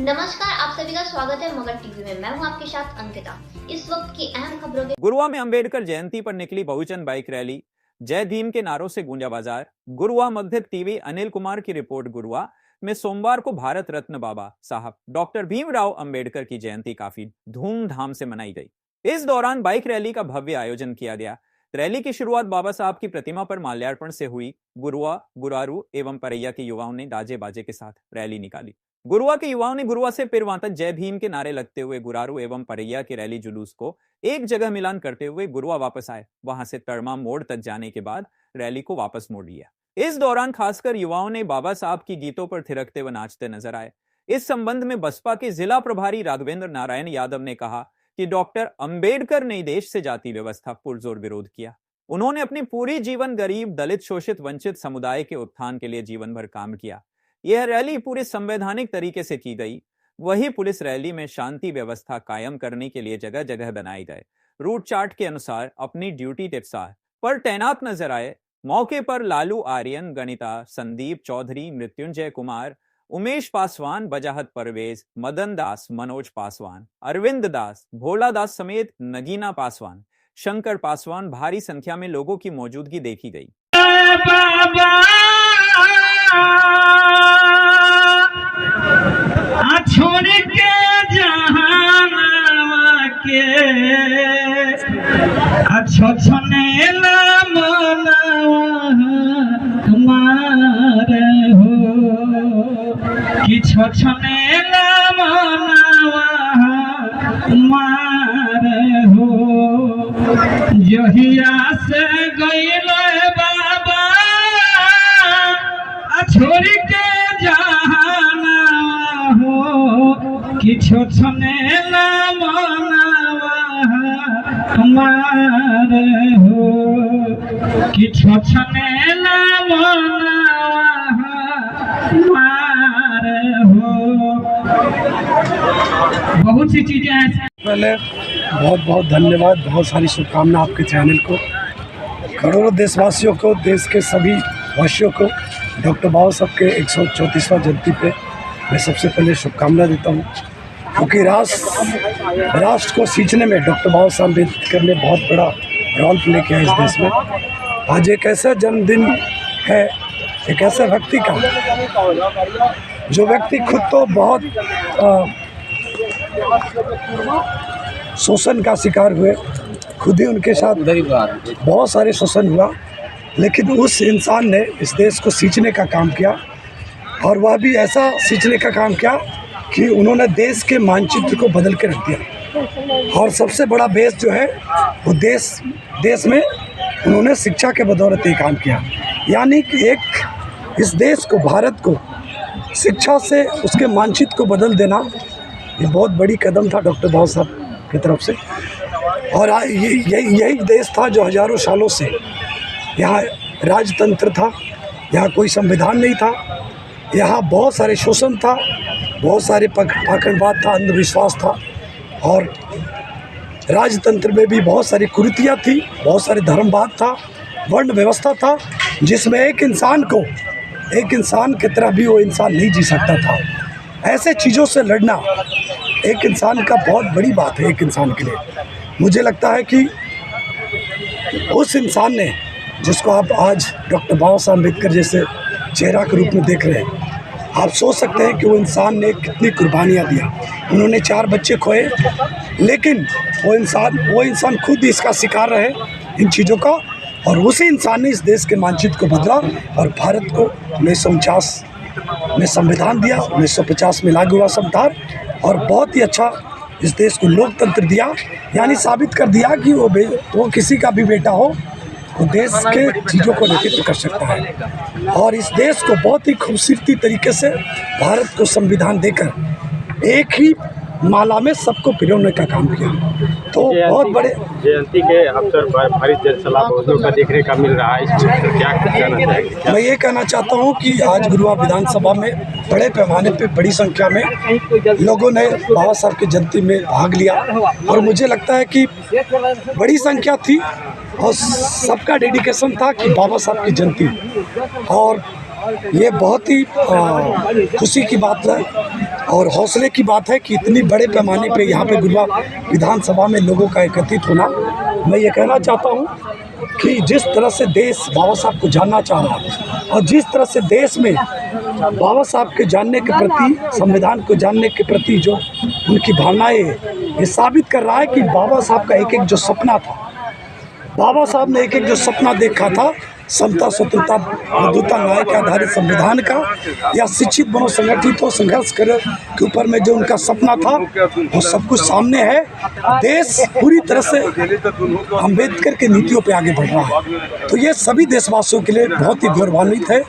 नमस्कार, आप सभी का स्वागत है मगध टीवी में। मैं हूं आपके साथ अंकिता। इस वक्त की अहम खबरों के गुरुआ में अंबेडकर जयंती पर निकली बहुजन बाइक रैली, जय भीम के नारों से गूंजा बाजार। गुरुआ मगध टीवी अनिल कुमार की रिपोर्ट। गुरुआ में सोमवार को भारत रत्न बाबा साहब डॉक्टर भीमराव अंबेडकर की जयंती काफी धूमधाम से मनाई गई। इस दौरान बाइक रैली का भव्य आयोजन किया गया। रैली की शुरुआत बाबा साहब की प्रतिमा पर माल्यार्पण से हुई। गुरुआ, गुरारू एवं परैया के युवाओं ने बाजे बाजे के साथ रैली निकाली। गुरुआ के युवाओं ने गुरुआ से पिरवा तक जय भीम के नारे लगते हुए गुरारू एवं परैया के रैली जुलूस को एक जगह मिलान करते हुए गुरुआ वापस आए। वहां से तड़मा मोड़ तक जाने के बाद रैली को वापस मोड़ लिया। इस दौरान खासकर युवाओं ने बाबा साहब की गीतों पर थिरकते व नाचते नजर आए। इस संबंध में बसपा के जिला प्रभारी राघवेंद्र नारायण यादव ने कहा कि डॉक्टर अंबेडकर ने देश से जाति व्यवस्था पुरजोर विरोध किया। उन्होंने अपनी पूरी जीवन गरीब, दलित, शोषित, वंचित समुदाय के उत्थान के लिए जीवन भर काम किया। यह रैली पूरे संवैधानिक तरीके से की गई। वही पुलिस रैली में शांति व्यवस्था कायम करने के लिए जगह जगह बनाए गए रूट चार्ट के अनुसार अपनी ड्यूटी पर तैनात नजर आए। मौके पर लालू आर्यन, गणिता, संदीप चौधरी, मृत्युंजय कुमार, उमेश पासवान, बजाहत परवेज, मदन दास, मनोज पासवान, अरविंद दास, भोला दास समेत नगीना पासवान, शंकर पासवान भारी संख्या में लोगों की मौजूदगी देखी गई। छोड़ के जहानवा के अच्छो छने मनवा हमारे हो कि छो छने मनवा हमारे हो जहिया से गइल बाबा छोड़ के किछो छने मनवा हमारे हो किछो छने मनवा हमारे हो। बहुत सी चीजें हैं। पहले बहुत बहुत धन्यवाद, बहुत सारी शुभकामना आपके चैनल को, करोड़ों देशवासियों को, देश के सभी वासियों को डॉक्टर बाबा साहब के 134वां जयंती पे मैं सबसे पहले शुभकामना देता हूँ, क्योंकि राष्ट्र को सींचने में डॉक्टर बाबा साहब अम्बेडकर ने बहुत बड़ा रोल प्ले किया इस देश में। आज एक ऐसा जन्मदिन है एक ऐसा व्यक्ति का जो व्यक्ति खुद तो बहुत शोषण का शिकार हुए, खुद ही उनके साथ बहुत सारे शोषण हुआ, लेकिन उस इंसान ने इस देश को सींचने का काम किया। और वह भी ऐसा सींचने का काम किया कि उन्होंने देश के मानचित्र को बदल के रख दिया। और सबसे बड़ा बेस जो है वो देश में उन्होंने शिक्षा के बदौलत ये काम किया। यानी कि एक इस देश को, भारत को शिक्षा से उसके मानचित्र को बदल देना, ये बहुत बड़ी कदम था डॉक्टर बाबा साहब की तरफ से। और यही देश था जो हजारों सालों से यहाँ राजतंत्र था, यहाँ कोई संविधान नहीं था, यहाँ बहुत सारे शोषण था, बहुत सारे पाखंडवाद था, अंधविश्वास था, और राजतंत्र में भी बहुत सारी कुरीतियाँ थी, बहुत सारे धर्मवाद था, वर्ण व्यवस्था था, जिसमें एक इंसान की तरह भी वो इंसान नहीं जी सकता था। ऐसे चीज़ों से लड़ना एक इंसान का बहुत बड़ी बात है। एक इंसान के लिए मुझे लगता है कि उस इंसान ने, जिसको आप आज डॉक्टर बाबा साहब अम्बेडकर जैसे चेहरा के रूप में देख रहे हैं, आप सोच सकते हैं कि वो इंसान ने कितनी कुर्बानियाँ दिया। उन्होंने 4 बच्चे खोए, लेकिन वो इंसान खुद ही इसका शिकार रहे इन चीज़ों का। और उसी इंसान ने इस देश के मानचित्र को बदला और भारत को 1949 में संविधान दिया, 1950 में लागू हुआ संविधान, और बहुत ही अच्छा इस देश को लोकतंत्र दिया। यानी साबित कर दिया कि वो किसी का भी बेटा हो, वो देश के चीज़ों को नेतृत्व कर सकता है। और इस देश को बहुत ही खूबसूरती तरीके से भारत को संविधान देकर एक ही माला में सबको पिरोने का काम किया। तो बहुत बड़े जयंती के अवसर पर भारी जनसलाह का देखने का मिल रहा है, इसमें क्या कहना चाहेंगे? मैं ये कहना चाहता हूँ कि आज गुरुआ विधानसभा में बड़े पैमाने पे बड़ी संख्या में लोगों ने बाबा साहब की जयंती में भाग लिया, और मुझे लगता है कि बड़ी संख्या थी और सबका डेडिकेशन था कि बाबा साहब की जयंती, और ये बहुत ही खुशी की बात है और हौसले की बात है कि इतनी बड़े पैमाने पे यहाँ पे गुरुआ विधानसभा में लोगों का एकत्रित होना। मैं ये कहना चाहता हूँ कि जिस तरह से देश बाबा साहब को जानना चाह रहा है और जिस तरह से देश में बाबा साहब के जानने के प्रति, संविधान को जानने के प्रति जो उनकी भावनाएं है, ये साबित कर रहा है कि बाबा साहब का एक एक जो सपना था, बाबा साहब ने एक एक जो सपना देखा था, समता, स्वतंत्रता, मधुरता, न्याय के आधारित संविधान का, या शिक्षित बनो, संगठित हो, संघर्ष करे के ऊपर में जो उनका सपना था वो सब कुछ सामने है। देश पूरी तरह से अम्बेडकर के नीतियों पे आगे बढ़ रहा है, तो ये सभी देशवासियों के लिए बहुत ही गौरवान्वित है।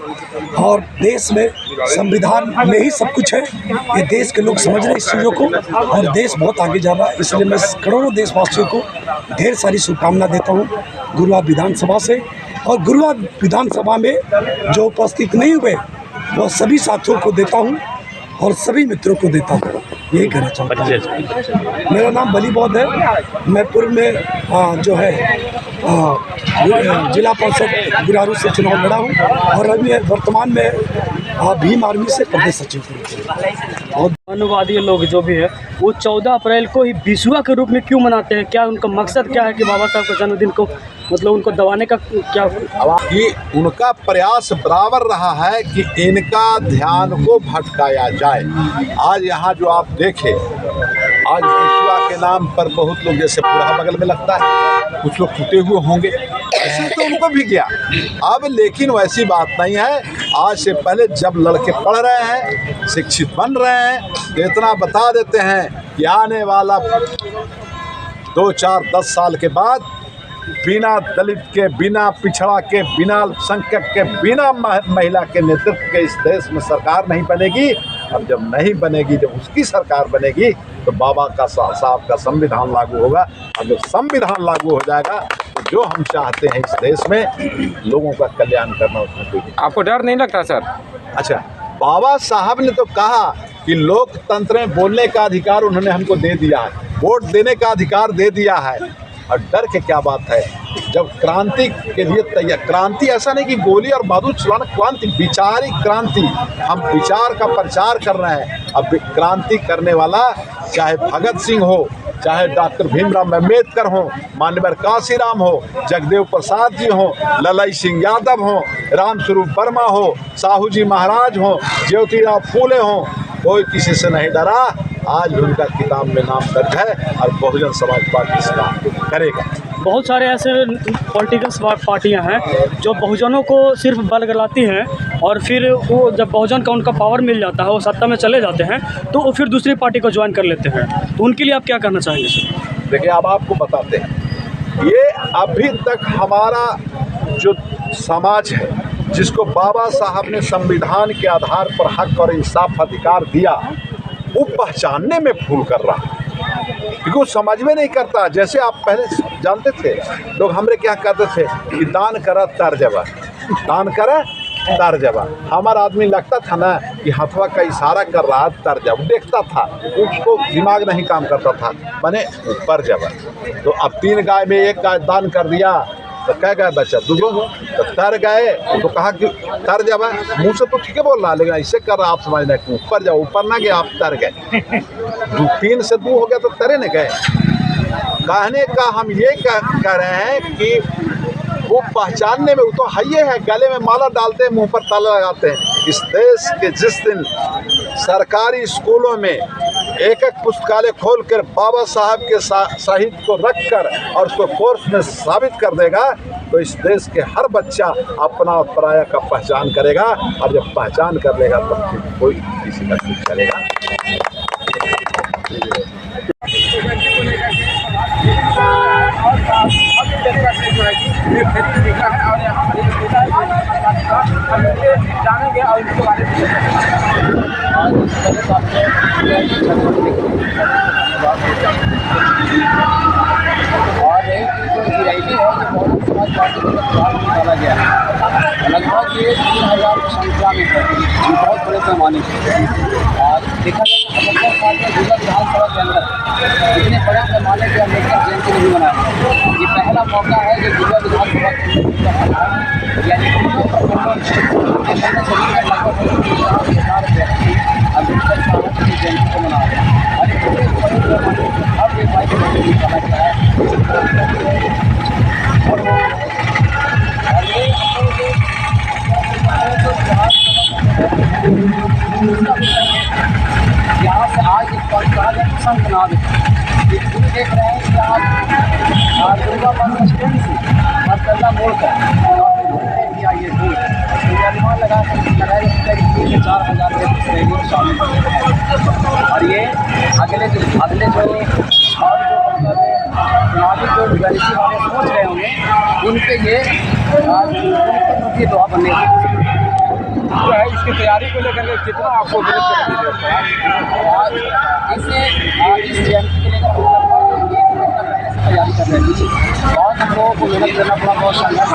और देश में संविधान में ही सब कुछ है, ये देश के लोग समझ रहे हैं इस चीज़ों को, और देश बहुत आगे जा रहा है। इसलिए मैं करोड़ों देशवासियों को ढेर सारी शुभकामना देता हूँ गुरुआ विधानसभा से। और गुरुआ विधानसभा में जो उपस्थित नहीं हुए वह सभी साथियों को देता हूं और सभी मित्रों को देता हूं, यही कहना चाहता हूं। मेरा नाम बली बौद्ध है, मैं पूर्व में जो है जिला परिषद गुरारू से चुनाव लड़ा हूं और अभी वर्तमान में भीम आर्मी से प्रदेश सचिव हूँ। अनुवादी लोग जो भी है वो 14 अप्रैल को ही बिसुआ के रूप में क्यों मनाते हैं? क्या उनका मकसद क्या है कि बाबा साहब के जन्मदिन को मतलब उनको दबाने का क्या? कि उनका प्रयास बराबर रहा है कि इनका ध्यान को भटकाया जाए। आज यहाँ जो आप देखें, आज बिसुआ के नाम पर बहुत लोग जैसे पूरा बगल में लगता है, कुछ लोग टूटे हुए होंगे, ऐसे तो उनको भी गया। अब लेकिन वैसी बात नहीं है। आज से पहले जब लड़के पढ़ रहे हैं, शिक्षित बन रहे हैं, तो इतना बता देते हैं कि आने वाला 2, 4, 10 साल के बाद बिना दलित के, बिना पिछड़ा के, बिना अल्पसंख्यक के, बिना महिला के नेतृत्व के इस देश में सरकार नहीं बनेगी। अब जब नहीं बनेगी, जब उसकी सरकार बनेगी तो बाबा का साहब का संविधान लागू होगा। और जब संविधान लागू हो जाएगा तो जो हम चाहते हैं इस देश में लोगों का कल्याण करना, उसमें कोई आपको डर नहीं लगता सर? अच्छा, बाबा साहब ने तो कहा कि लोकतंत्र में बोलने का अधिकार उन्होंने हमको दे दिया है, वोट देने का अधिकार दे दिया है, और डर के क्या बात है? जब क्रांति के लिए तैयार, क्रांति ऐसा नहीं कि गोली और बारूद चलाना, क्रांति, विचारिक क्रांति, हम विचार का प्रचार कर रहे हैं। अब क्रांति करने वाला चाहे भगत सिंह हो, चाहे डॉक्टर भीमराव अम्बेडकर हो, माननीय काशीराम हो, जगदेव प्रसाद जी हो, ललाई सिंह यादव हो, रामस्वरूप वर्मा हो, साहू जी महाराज हो, ज्योतिराव फूले हो, कोई किसी से नहीं डरा। आज उनका किताब में नाम दर्ज है और बहुजन समाज पार्टी इस काम को करेगा। बहुत सारे ऐसे पॉलिटिकल पार्टियां हैं जो बहुजनों को सिर्फ बलगलाती हैं और फिर वो जब बहुजन का उनका पावर मिल जाता है, वो सत्ता में चले जाते हैं, तो वो फिर दूसरी पार्टी को ज्वाइन कर लेते हैं। तो उनके लिए आप क्या कहना चाहेंगे सर? देखिए, अब आपको बताते हैं, ये अभी तक हमारा जो समाज है, जिसको बाबा साहब ने संविधान के आधार पर हक और इंसाफ अधिकार दिया, वो पहचानने में भूल कर रहा है, क्योंकि वो समझ में नहीं करता। जैसे आप पहले जानते थे, लोग हमरे क्या कहते थे कि दान करा तर जबा, दान करा तर जबा। हमारा आदमी लगता था ना कि हथवा का इशारा कर रहा है, तर जब देखता था, उसको दिमाग नहीं काम करता था, माने ऊपर जबा। तो अब 3 गाय में 1 गाय दान कर दिया तो क्या गाय बचा? 2 तो तर गए, तो कहा कि तर जब मुँह से तो ठीक है बोल रहा, लेकिन ऐसे कर रहा, आप समझना कि ऊपर जाओ, ऊपर ना गए, आप तर गए। 3 से 2 हो गया तो तरे न गए। कहने का हम ये कह रहे हैं कि वो पहचानने में, वो तो हाइये है, गले में माला डालते हैं, मुंह पर ताला लगाते हैं। इस देश के जिस दिन सरकारी स्कूलों में एक पुस्तकालय खोलकर बाबा साहब के साहित्य को रखकर और उसको कोर्स में साबित कर देगा, तो इस देश के हर बच्चा अपना और पराया का पहचान करेगा। और जब पहचान कर लेगा तो फिर कोई किसी का कुछ चलेगा। और एक जो रैली है जो बहुजन समाज पार्टी के द्वारा निकाला गया है, लगभग ये 3000 की संख्या में है, बहुत बड़े पैमाने पर। और देखा जाए तो 75 साल में गुजरात विधानसभा के अंदर इतने बड़े पैमाने पर अम्बेडकर जयंती नहीं मनाया। ये पहला मौका है जो गुजरात विधानसभा यानी अम्बेडकर साहब की जयंती संत नाद हम देख रहे हैं कि आप दुर्गा बस स्टैंड से मरकजा मोड़ कर आइए दूर तो अनुमान लगाया जा सकता है कि 4,000 के शामिल हैं। और ये अगले जो चुनावी जो पॉलिसी वाले सोच रहे होंगे उनके ये दुआ बनने जो है इसकी तैयारी को लेकर के कितना आपको इस जयंती के लेकर तैयारी कर रहे हैं। बहुत हम लोगों को मेहनत करना पड़ा, बहुत संघर्ष